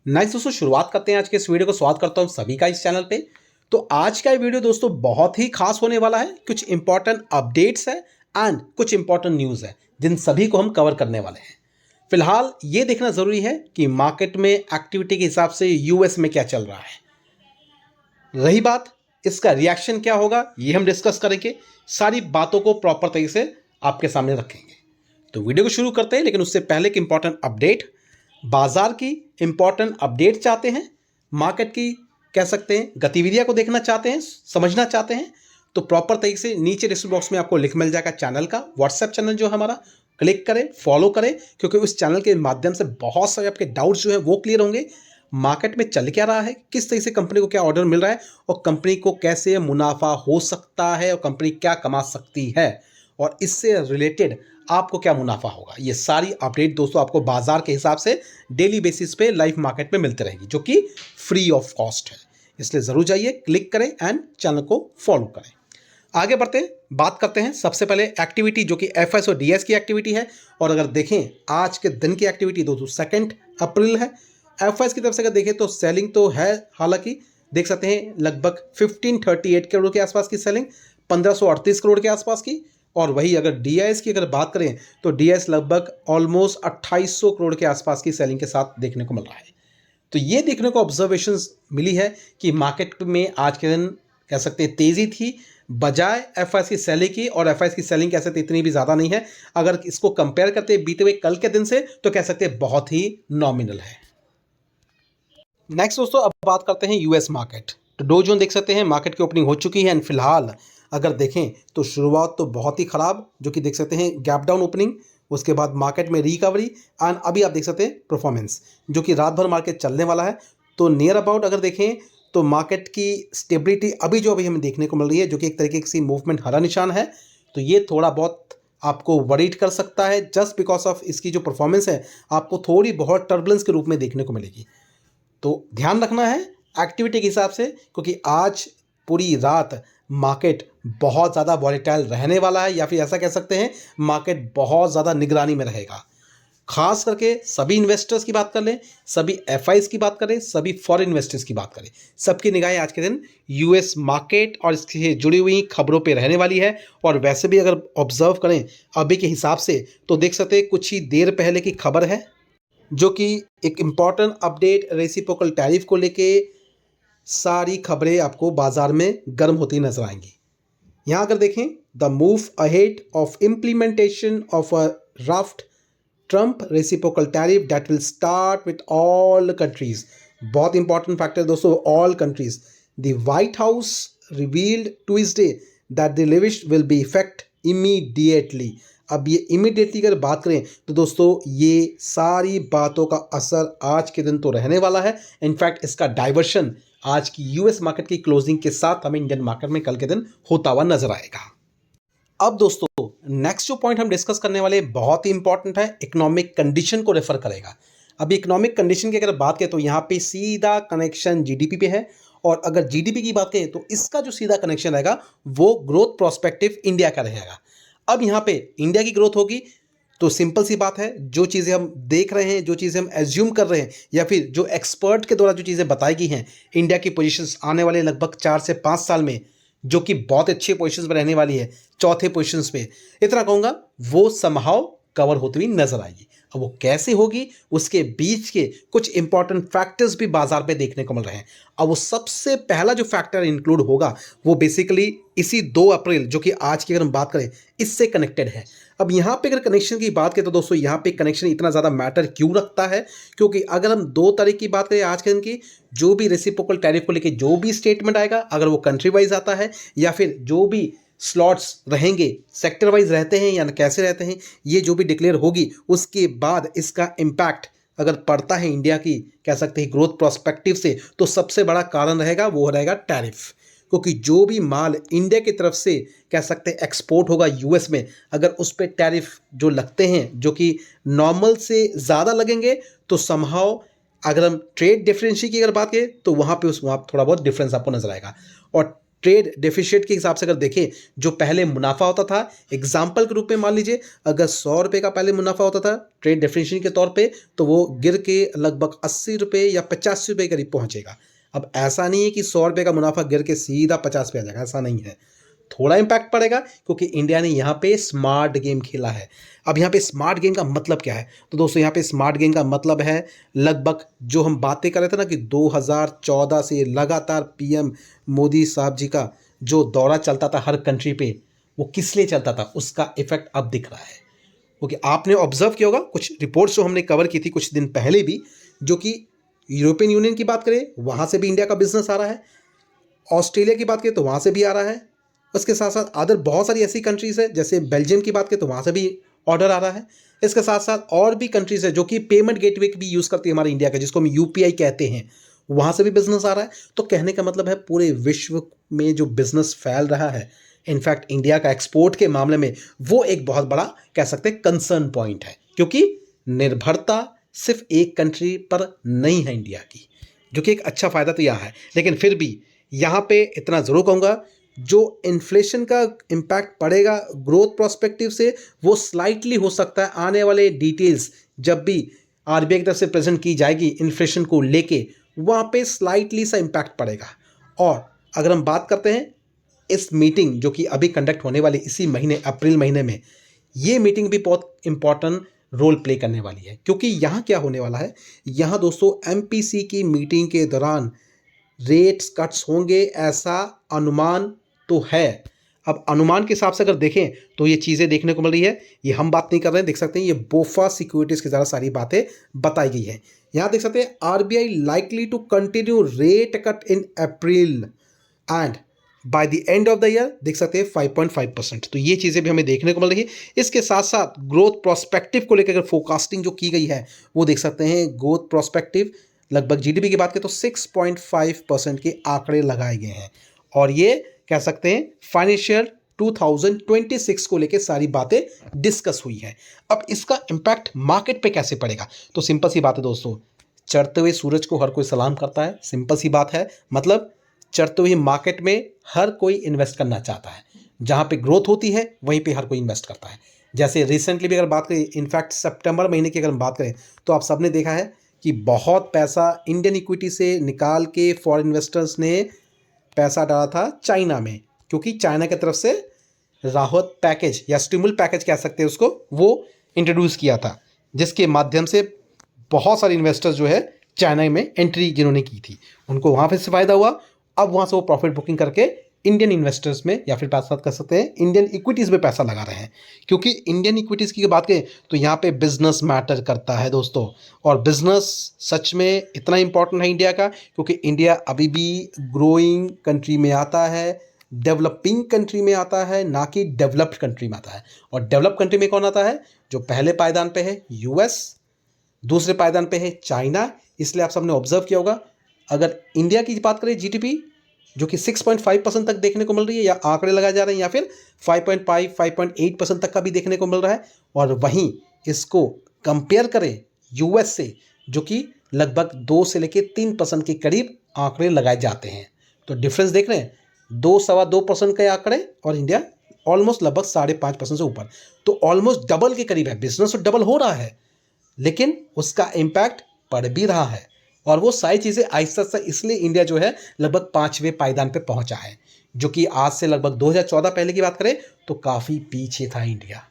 Nice दोस्तों, शुरुआत करते हैं आज के इस वीडियो को। स्वागत करता हूं सभी का इस चैनल पे। तो आज का ये वीडियो दोस्तों बहुत ही खास होने वाला है। कुछ इंपॉर्टेंट अपडेट्स है एंड कुछ इंपॉर्टेंट न्यूज़ है जिन सभी को हम कवर करने वाले हैं। फिलहाल ये देखना ज़रूरी है कि मार्केट में एक्टिविटी के हिसाब से यूएस में क्या चल रहा है। रही बात इसका रिएक्शन क्या होगा, ये हम डिस्कस करेंगे। सारी बातों को प्रॉपर तरीके से आपके सामने रखेंगे। तो वीडियो को शुरू करते हैं, लेकिन उससे पहले एक इंपॉर्टेंट अपडेट, बाजार की इंपॉर्टेंट अपडेट चाहते हैं, मार्केट की कह सकते हैं गतिविधियां को देखना चाहते हैं, समझना चाहते हैं, तो प्रॉपर तरीके से नीचे डिस्क्रिप्शन बॉक्स में आपको लिंक मिल जाएगा चैनल का। व्हाट्सएप चैनल जो हमारा, क्लिक करें, फॉलो करें, क्योंकि उस चैनल के माध्यम से बहुत सारे आपके डाउट्स जो है वो क्लियर होंगे। मार्केट में चल क्या रहा है, किस तरह से कंपनी को क्या ऑर्डर मिल रहा है, और कंपनी को कैसे मुनाफा हो सकता है, और कंपनी क्या कमा सकती है, और इससे रिलेटेड आपको क्या मुनाफा होगा। ये सारी अपडेट दोस्तों आपको बाजार के हिसाब से डेली बेसिस पे लाइव मार्केट में मिलती रहेगी, जो कि फ्री ऑफ कॉस्ट है। इसलिए ज़रूर जाइए, क्लिक करें एंड चैनल को फॉलो करें। आगे बढ़ते हैं, बात करते हैं सबसे पहले एक्टिविटी जो कि एफएस और डीएस की एक्टिविटी है। और अगर देखें आज के दिन की एक्टिविटी दोस्तों 2 अप्रैल है। एफएस की तरफ से अगर देखें तो सेलिंग तो है, हालांकि देख सकते हैं लगभग 1538 करोड़ के आसपास की सेलिंग, 1538 करोड़ के आसपास की। और वही अगर डीआईएस की अगर बात करें तो डीआईएस लगभग ऑलमोस्ट 2800 करोड़ के आसपास की सेलिंग के साथ देखने को मिल रहा है। तो ये देखने को ऑब्जर्वेशंस मिली है कि मार्केट में आज के दिन कह सकते हैं तेज़ी थी बजाय एफआईएस की सेलिंग की। और एफआईएस की सेलिंग कह सकते इतनी भी ज़्यादा नहीं है। अगर इसको कंपेयर करते हैं बीते हुए कल के दिन से तो कह सकते हैं बहुत ही नॉमिनल है। नेक्स्ट दोस्तों अब बात करते हैं यूएस मार्केट। तो डो जोन देख सकते हैं मार्केट की ओपनिंग हो चुकी है एंड फिलहाल अगर देखें तो शुरुआत तो बहुत ही ख़राब, जो कि देख सकते हैं गैप डाउन ओपनिंग, उसके बाद मार्केट में रिकवरी एंड अभी आप देख सकते हैं परफॉर्मेंस, जो कि रात भर मार्केट चलने वाला है। तो नियर अबाउट अगर देखें तो मार्केट की स्टेबिलिटी अभी हमें देखने को मिल रही है, जो कि एक तरीके की मूवमेंट हरा निशान है। तो ये थोड़ा बहुत आपको वरीड कर सकता है, जस्ट बिकॉज ऑफ इसकी जो परफॉर्मेंस है आपको थोड़ी बहुत टर्बुलेंस के रूप में देखने को मिलेगी। तो ध्यान रखना है एक्टिविटी के हिसाब से, क्योंकि आज पूरी रात मार्केट बहुत ज़्यादा वॉलेटाइल रहने वाला है, या फिर ऐसा कह सकते हैं मार्केट बहुत ज़्यादा निगरानी में रहेगा। खास करके सभी इन्वेस्टर्स की बात कर लें, सभी एफआईज की बात करें, सभी फॉरेन इन्वेस्टर्स की बात करें, सबकी निगाहें आज के दिन यूएस मार्केट और इससे जुड़ी हुई खबरों पे रहने वाली है। और वैसे भी अगर ऑब्जर्व करें अभी के हिसाब से तो देख सकते हैं कुछ ही देर पहले की खबर है, जो कि एक इम्पॉर्टेंट अपडेट रेसिप्रोकल टैरिफ को लेके सारी खबरें आपको बाजार में गर्म होती नजर आएंगी। यहाँ अगर देखें the move ahead of implementation of a draft Trump reciprocal tariff that will start with all countries. बहुत इंपॉर्टेंट फैक्टर दोस्तों, all countries. The White House revealed Tuesday that the levies will be effect immediately. अब ये immediately अगर बात करें तो दोस्तों ये सारी बातों का असर आज के दिन तो रहने वाला है। इनफैक्ट इसका डाइवर्शन आज की यूएस मार्केट की क्लोजिंग के साथ हमें इंडियन मार्केट में कल के दिन होता हुआ नजर आएगा। अब दोस्तों नेक्स्ट जो पॉइंट हम डिस्कस करने वाले बहुत ही इंपॉर्टेंट है, इकोनॉमिक कंडीशन को रेफर करेगा। अब इकोनॉमिक कंडीशन की अगर बात करें तो यहाँ पे सीधा कनेक्शन जीडीपी पे है। और अगर जीडीपी की बात करें तो इसका जो सीधा कनेक्शन रहेगा वो ग्रोथ प्रोस्पेक्टिव इंडिया का रहेगा। अब यहाँ पे इंडिया की ग्रोथ होगी तो सिंपल सी बात है, जो चीज़ें हम देख रहे हैं, जो चीज़ें हम एज्यूम कर रहे हैं, या फिर जो एक्सपर्ट के द्वारा जो चीज़ें बताई गई हैं, इंडिया की पोजीशंस आने वाले लगभग 4 से 5 साल में जो कि बहुत अच्छी पोजीशंस पर रहने वाली है, चौथे पोजीशंस पे, इतना कहूँगा, वो समहाउ कवर होती हुई नजर आएगी। अब वो कैसे होगी, उसके बीच के कुछ इंपॉर्टेंट फैक्टर्स भी बाजार पे देखने को मिल रहे हैं। अब वो सबसे पहला जो फैक्टर इंक्लूड होगा वो बेसिकली इसी 2 अप्रैल, जो कि आज की अगर हम बात करें, इससे कनेक्टेड है। अब यहाँ पे अगर कनेक्शन की बात करें तो दोस्तों यहाँ पे कनेक्शन इतना ज़्यादा मैटर क्यों रखता है, क्योंकि अगर हम 2 तारीख की बात करें आज के दिन की, जो भी रेसिप्रोकल टैरिफ को लेकर जो भी स्टेटमेंट आएगा, अगर वो कंट्री वाइज आता है या फिर जो भी स्लॉट्स रहेंगे सेक्टर वाइज रहते हैं या कैसे रहते हैं, ये जो भी डिक्लेयर होगी उसके बाद इसका इम्पैक्ट अगर पड़ता है इंडिया की कह सकते हैं ग्रोथ प्रोस्पेक्टिव से, तो सबसे बड़ा कारण रहेगा वो रहेगा टैरिफ। क्योंकि जो भी माल इंडिया की तरफ से कह सकते हैं एक्सपोर्ट होगा यूएस में, अगर उस पर टैरिफ जो लगते हैं जो कि नॉर्मल से ज़्यादा लगेंगे, तो समहाउ अगर हम ट्रेड डिफरेंशियल की अगर बात करें तो वहाँ पे वहाँ थोड़ा बहुत डिफरेंस आपको नजर आएगा। और ट्रेड डेफिसिट के हिसाब से अगर देखें, जो पहले मुनाफा होता था, एग्जाम्पल के रूप में मान लीजिए अगर 100 रुपये का पहले मुनाफा होता था ट्रेड डेफिसिट के तौर पे, तो वो गिर के लगभग 80 रुपये या 85 रुपये करीब पहुंचेगा। अब ऐसा नहीं है कि 100 रुपये का मुनाफा गिर के सीधा 50 पे आ जाएगा, ऐसा नहीं है, थोड़ा इंपैक्ट पड़ेगा क्योंकि इंडिया ने यहाँ पे स्मार्ट गेम खेला है। अब यहाँ पे स्मार्ट गेम का मतलब क्या है? तो दोस्तों यहाँ पे स्मार्ट गेम का मतलब है लगभग जो हम बातें कर रहे थे ना कि 2014 से लगातार पीएम मोदी साहब जी का जो दौरा चलता था हर कंट्री पे, वो किस लिए चलता था, उसका इफेक्ट अब दिख रहा है। क्योंकि आपने ऑब्जर्व किया होगा कुछ रिपोर्ट्स जो हमने कवर की थी कुछ दिन पहले भी, जो कि यूरोपियन यूनियन की बात करें वहाँ से भी इंडिया का बिजनेस आ रहा है, ऑस्ट्रेलिया की बात करें तो वहाँ से भी आ रहा है, उसके साथ साथ अदर बहुत सारी ऐसी कंट्रीज़ है जैसे बेल्जियम की बात करें तो वहाँ से भी ऑर्डर आ रहा है। इसके साथ साथ और भी कंट्रीज़ है जो कि पेमेंट गेटवे भी यूज़ करती है हमारे इंडिया का, जिसको हम यूपीआई कहते हैं, वहाँ से भी बिजनेस आ रहा है। तो कहने का मतलब है पूरे विश्व में जो बिजनेस फैल रहा है, इनफैक्ट इंडिया का एक्सपोर्ट के मामले में वो एक बहुत बड़ा कह सकते हैं कंसर्न पॉइंट है, क्योंकि निर्भरता सिर्फ एक कंट्री पर नहीं है इंडिया की, जो कि एक अच्छा फ़ायदा तो यहाँ है। लेकिन फिर भी यहाँ पे इतना ज़रूर कहूँगा, जो इन्फ्लेशन का इम्पैक्ट पड़ेगा ग्रोथ प्रोस्पेक्टिव से वो स्लाइटली हो सकता है। आने वाले डिटेल्स जब भी आरबीआई की तरफ से प्रेजेंट की जाएगी इन्फ्लेशन को लेके, वहाँ पे स्लाइटली सा इम्पैक्ट पड़ेगा। और अगर हम बात करते हैं इस मीटिंग जो कि अभी कंडक्ट होने वाली इसी महीने अप्रैल महीने में, ये मीटिंग भी बहुत इंपॉर्टेंट रोल प्ले करने वाली है। क्योंकि यहाँ क्या होने वाला है, यहाँ दोस्तों एमपीसी की मीटिंग के दौरान रेट्स कट्स होंगे ऐसा अनुमान तो है। अब अनुमान के हिसाब से अगर देखें तो ये चीज़ें देखने को मिल रही है, ये हम बात नहीं कर रहे हैं, देख सकते हैं ये बोफा सिक्योरिटीज़ के द्वारा सारी बातें बताई गई हैं। यहाँ देख सकते हैं RBI likely to continue rate cut in April and by the end of the year देख सकते हैं 5.5%। तो ये चीज़ें भी हमें देखने को मिल रही है। इसके साथ साथ ग्रोथ प्रोस्पेक्टिव को लेकर अगर फोरकास्टिंग जो की गई है वो देख सकते हैं, ग्रोथ प्रोस्पेक्टिव लगभग जीडीपी की बात करें तो 6.5% के आंकड़े लगाए गए हैं। और ये कह सकते हैं फाइनेंशियल 2026 को लेकर सारी बातें डिस्कस हुई हैं। अब इसका इम्पैक्ट मार्केट पे कैसे पड़ेगा? तो सिंपल सी बात है दोस्तों, चढ़ते हुए सूरज को हर कोई सलाम करता है, सिंपल सी बात है। मतलब चढ़ते हुए मार्केट में हर कोई इन्वेस्ट करना चाहता है, जहाँ पे ग्रोथ होती है वहीं पे हर कोई इन्वेस्ट करता है। जैसे रिसेंटली भी अगर बात करें, इनफैक्ट सितंबर महीने की अगर हम बात करें तो आप सबने देखा है कि बहुत पैसा इंडियन इक्विटी से निकाल के फॉरेन इन्वेस्टर्स ने पैसा डाला था चाइना में, क्योंकि चाइना की तरफ से राहत पैकेज या स्टिमुल पैकेज कह सकते हैं उसको, वो इंट्रोड्यूस किया था, जिसके माध्यम से बहुत सारे इन्वेस्टर्स जो है चाइना में एंट्री जिन्होंने की थी उनको वहाँ पे से फ़ायदा हुआ। अब वहाँ से वो प्रॉफिट बुकिंग करके इंडियन इन्वेस्टर्स में या फिर पैसा कर सकते हैं इंडियन इक्विटीज़ में पैसा लगा रहे हैं। क्योंकि इंडियन इक्विटीज़ की बात करें तो यहाँ पे बिजनेस मैटर करता है दोस्तों, और बिजनेस सच में इतना इंपॉर्टेंट है इंडिया का, क्योंकि इंडिया अभी भी ग्रोइंग कंट्री में आता है, डेवलपिंग कंट्री में आता है, ना कि डेवलप्ड कंट्री में आता है। और डेवलप कंट्री में कौन आता है? जो पहले पायदान पे है यूएस, दूसरे पायदान पे है चाइना। इसलिए आप सबने ऑब्जर्व किया होगा, अगर इंडिया की बात करें जीडीपी जो कि 6.5% तक देखने को मिल रही है, या आंकड़े लगाए जा रहे हैं, या फिर 5.5 5.8% तक का भी देखने को मिल रहा है। और वहीं इसको कंपेयर करें यूएस से, जो कि लगभग 2 से लेकर 3% के करीब आंकड़े लगाए जाते हैं। तो डिफरेंस देख रहे हैं, 2-2.25% के आंकड़े और इंडिया ऑलमोस्ट लगभग 5.5% से ऊपर। तो ऑलमोस्ट डबल के करीब है। बिजनेस तो डबल हो रहा है, लेकिन उसका इम्पैक्ट पड़ भी रहा है। और वो सारी चीज़ें आहिस्ता आहिस्ता इसलिए इंडिया जो है लगभग 5वें पायदान पे पहुंचा है, जो कि आज से लगभग 2014 पहले की बात करें तो काफ़ी पीछे था इंडिया।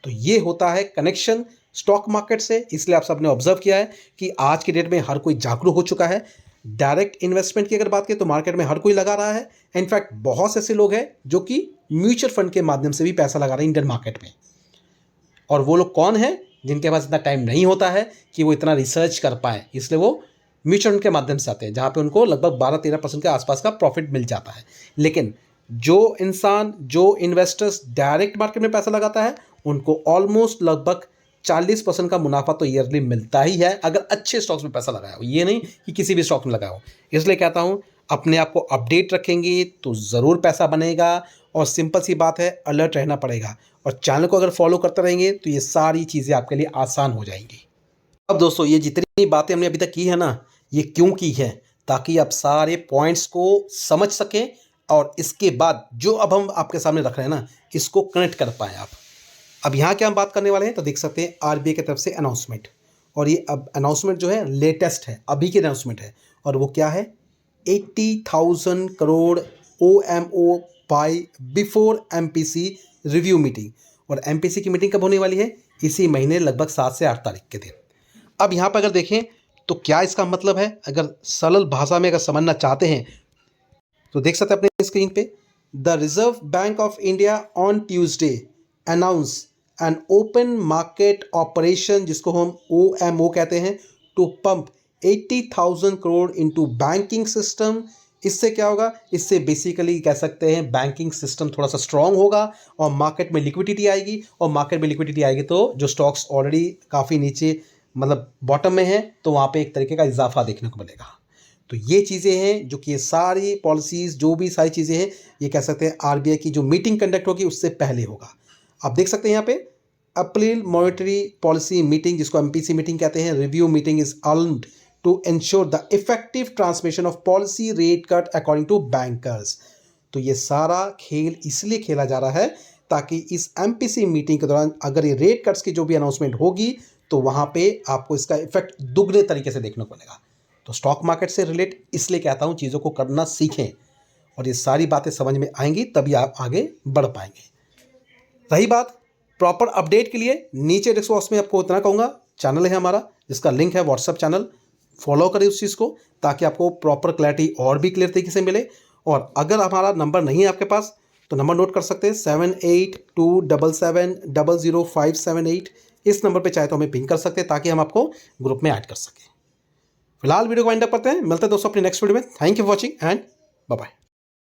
तो ये होता है कनेक्शन स्टॉक मार्केट से। इसलिए आप सबने ऑब्जर्व किया है कि आज की डेट में हर कोई जागरूक हो चुका है। डायरेक्ट इन्वेस्टमेंट की अगर बात करें तो मार्केट में हर कोई लगा रहा है। इनफैक्ट बहुत से ऐसे लोग हैं जो कि म्यूचुअल फंड के माध्यम से भी पैसा लगा रहे हैं इंडियन मार्केट में। और वो लोग कौन हैं? जिनके पास इतना टाइम नहीं होता है कि वो इतना रिसर्च कर पाए, इसलिए वो म्यूचुअल फंड के माध्यम से आते हैं, जहाँ पे उनको लगभग 12-13% के आसपास का प्रॉफिट मिल जाता है। लेकिन जो इंसान, जो इन्वेस्टर्स डायरेक्ट मार्केट में पैसा लगाता है, उनको ऑलमोस्ट लगभग 40% का मुनाफा तो ईयरली मिलता ही है, अगर अच्छे स्टॉक्स में पैसा लगाया हो। ये नहीं कि किसी भी स्टॉक में लगाया हो। इसलिए कहता हूँ अपने आप को अपडेट रखेंगे तो ज़रूर पैसा बनेगा। और सिंपल सी बात है, अलर्ट रहना पड़ेगा। और चैनल को अगर फॉलो करते रहेंगे तो ये सारी चीज़ें आपके लिए आसान हो जाएंगी। अब दोस्तों ये जितनी बातें हमने अभी तक की है ना, ये क्यों की है? ताकि आप सारे पॉइंट्स को समझ सकें, और इसके बाद जो अब हम आपके सामने रख रहे हैं ना, इसको कनेक्ट कर पाएँ आप। अब यहाँ क्या हम बात करने वाले हैं, तो देख सकते हैं आरबीआई की तरफ से अनाउंसमेंट, और ये अब अनाउंसमेंट जो है लेटेस्ट है, अभी की अनाउंसमेंट है, और वो क्या है, 80,000 crore OMO buy before MPC review meeting. और MPC की मीटिंग कब होने वाली है, इसी महीने लगभग 7 से 8 तारीख के दिन। अब यहाँ पर अगर देखें तो क्या इसका मतलब है, अगर सरल भाषा में अगर समझना चाहते हैं तो देख सकते हैं अपने स्क्रीन पे, the Reserve Bank of India on Tuesday announce an open market operation, जिसको हम OMO कहते हैं, to pump 80,000 crore into banking system. इससे क्या होगा, इससे बेसिकली कह सकते हैं बैंकिंग सिस्टम थोड़ा सा स्ट्रांग होगा और मार्केट में लिक्विडिटी आएगी, और मार्केट में लिक्विडिटी आएगी तो जो स्टॉक्स ऑलरेडी काफ़ी नीचे मतलब बॉटम में है, तो वहाँ पे एक तरीके का इजाफा देखने को मिलेगा। तो ये चीज़ें हैं जो कि ये सारी पॉलिसीज़, जो भी सारी चीज़ें हैं, ये कह सकते हैं आरबीआई की जो मीटिंग कंडक्ट होगी उससे पहले होगा। आप देख सकते हैं यहाँ पे अप्रैल मॉनेटरी पॉलिसी मीटिंग, जिसको MPC मीटिंग कहते हैं, review meeting is armed to ensure the effective transmission of policy rate cut according to bankers. तो ये सारा खेल इसलिए खेला जा रहा है ताकि इस MPC मीटिंग के दौरान अगर ये रेट कट्स की जो भी अनाउंसमेंट होगी तो वहाँ पे आपको इसका इफेक्ट दुगने तरीके से देखने को मिलेगा। तो स्टॉक मार्केट से रिलेट इसलिए कहता हूँ चीज़ों को करना सीखें, और ये सारी बातें समझ में आएंगी तभी आप आगे बढ़ पाएंगे। रही बात प्रॉपर अपडेट के लिए, नीचे डिस्क्रिप्शन बॉक्स में आपको इतना कहूँगा, चैनल है हमारा जिसका लिंक है व्हाट्सएप चैनल, फॉलो करें उस चीज़ को ताकि आपको प्रॉपर क्लैरिटी और भी क्लियर तरीके से मिले। और अगर हमारा नंबर नहीं है आपके पास तो नंबर नोट कर सकते हैं 7827700578। इस नंबर पे चाहे तो हमें पिंग कर सकते हैं ताकि हम आपको ग्रुप में ऐड कर सकें। फिलहाल वीडियो को वाइंड अप करते हैं, मिलते हैं दोस्तों अपनी नेक्स्ट वीडियो में। Thank you for watching and bye bye.